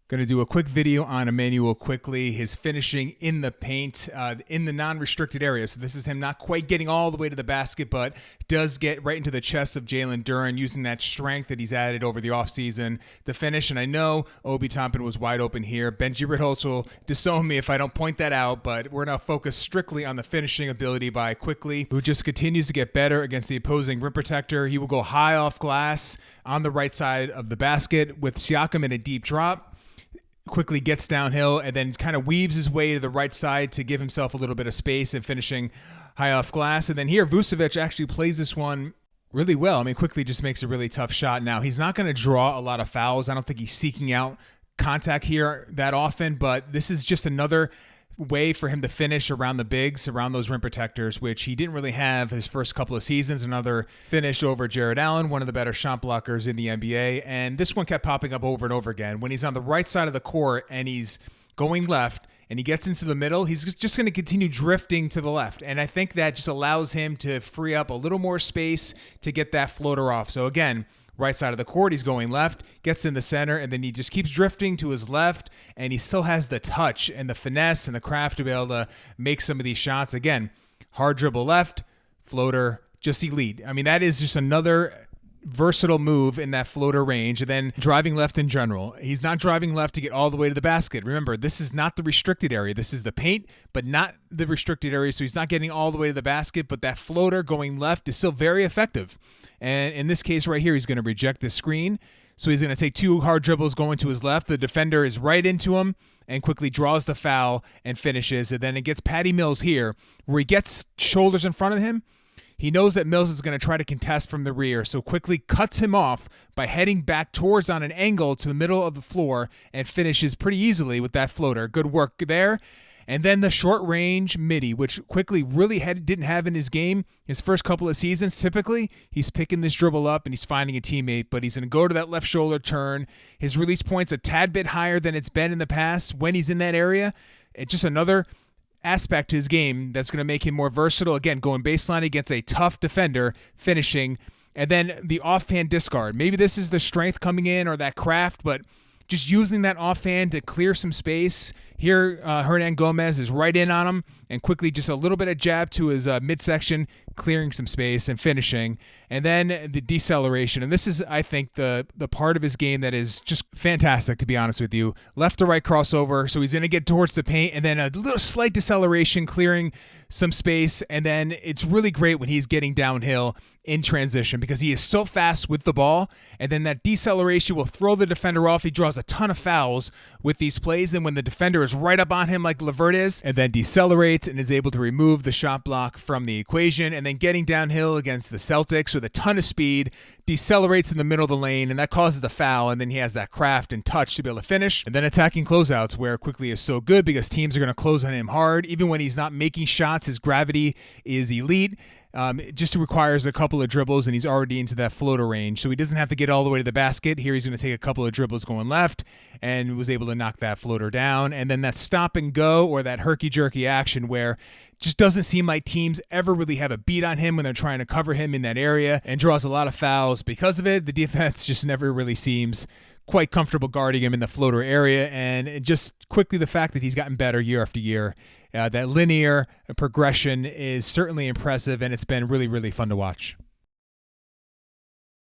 Going to do a quick video on Immanuel Quickley, his finishing in the paint, in the non-restricted area. So this is him not quite getting all the way to the basket, but does get right into the chest of Jalen Duren, using that strength that he's added over the offseason to finish. And I know Obi Toppin was wide open here. Benji Ritholtz will disown me if I don't point that out, but we're now focused strictly on the finishing ability by Quickley, who just continues to get better against the opposing rim protector. He will go high off glass on the right side of the basket with Siakam in a deep drop. Quickley gets downhill and then kind of weaves his way to the right side to give himself a little bit of space and finishing high off glass. And then here, Vucevic actually plays this one really well. I mean, Quickley just makes a really tough shot. Now, he's not going to draw a lot of fouls. I don't think he's seeking out contact here that often, but this is just another way for him to finish around the bigs, around those rim protectors, which he didn't really have his first couple of seasons. Another finish over Jared Allen, one of the better shot blockers in the NBA. And this one kept popping up over and over again. When he's on the right side of the court and he's going left and he gets into the middle, he's just going to continue drifting to the left. And I think that just allows him to free up a little more space to get that floater off. So again, right side of the court, he's going left, gets in the center, and then he just keeps drifting to his left, and he still has the touch and the finesse and the craft to be able to make some of these shots. Again, hard dribble left, floater, just elite. I mean, that is just another versatile move in that floater range. And then driving left in general. He's not driving left to get all the way to the basket. Remember, this is not the restricted area. This is the paint, but not the restricted area. So he's not getting all the way to the basket, but that floater going left is still very effective. And in this case right here, he's going to reject the screen. So he's going to take two hard dribbles going to his left. The defender is right into him and quickly draws the foul and finishes. And then it gets Patty Mills here where he gets shoulders in front of him. He knows that Mills is going to try to contest from the rear, so quickly cuts him off by heading back towards on an angle to the middle of the floor and finishes pretty easily with that floater. Good work there. And then the short range midi, which Quickley really didn't have in his game his first couple of seasons. Typically, he's picking this dribble up and he's finding a teammate, but he's going to go to that left shoulder turn. His release point's a tad bit higher than it's been in the past when he's in that area. It's just another aspect to his game that's going to make him more versatile. Again, going baseline against a tough defender, finishing, and then the offhand discard. Maybe this is the strength coming in or that craft, but just using that offhand to clear some space. Here, Hernan Gomez is right in on him and quickly just a little bit of jab to his midsection, clearing some space and finishing. And then the deceleration. And this is, I think, the part of his game that is just fantastic, to be honest with you. Left to right crossover, so he's going to get towards the paint, and then a little slight deceleration, clearing some space. And then it's really great when he's getting downhill in transition because he is so fast with the ball. And then that deceleration will throw the defender off. He draws a ton of fouls with these plays. And when the defender is right up on him like LeVert is, and then decelerates and is able to remove the shot block from the equation, and then getting downhill against the Celtics with a ton of speed, decelerates in the middle of the lane, and that causes the foul. And then he has that craft and touch to be able to finish. And then attacking closeouts, where Quickley is so good because teams are going to close on him hard. Even when he's not making shots, his gravity is elite. It just requires a couple of dribbles, and he's already into that floater range. So he doesn't have to get all the way to the basket. Here he's going to take a couple of dribbles going left and was able to knock that floater down. And then that stop and go or that herky-jerky action where it just doesn't seem like teams ever really have a beat on him when they're trying to cover him in that area, and draws a lot of fouls because of it. The defense just never really seems quite comfortable guarding him in the floater area. And just quickly, the fact that he's gotten better year after year. That linear progression is certainly impressive, and it's been really, really fun to watch.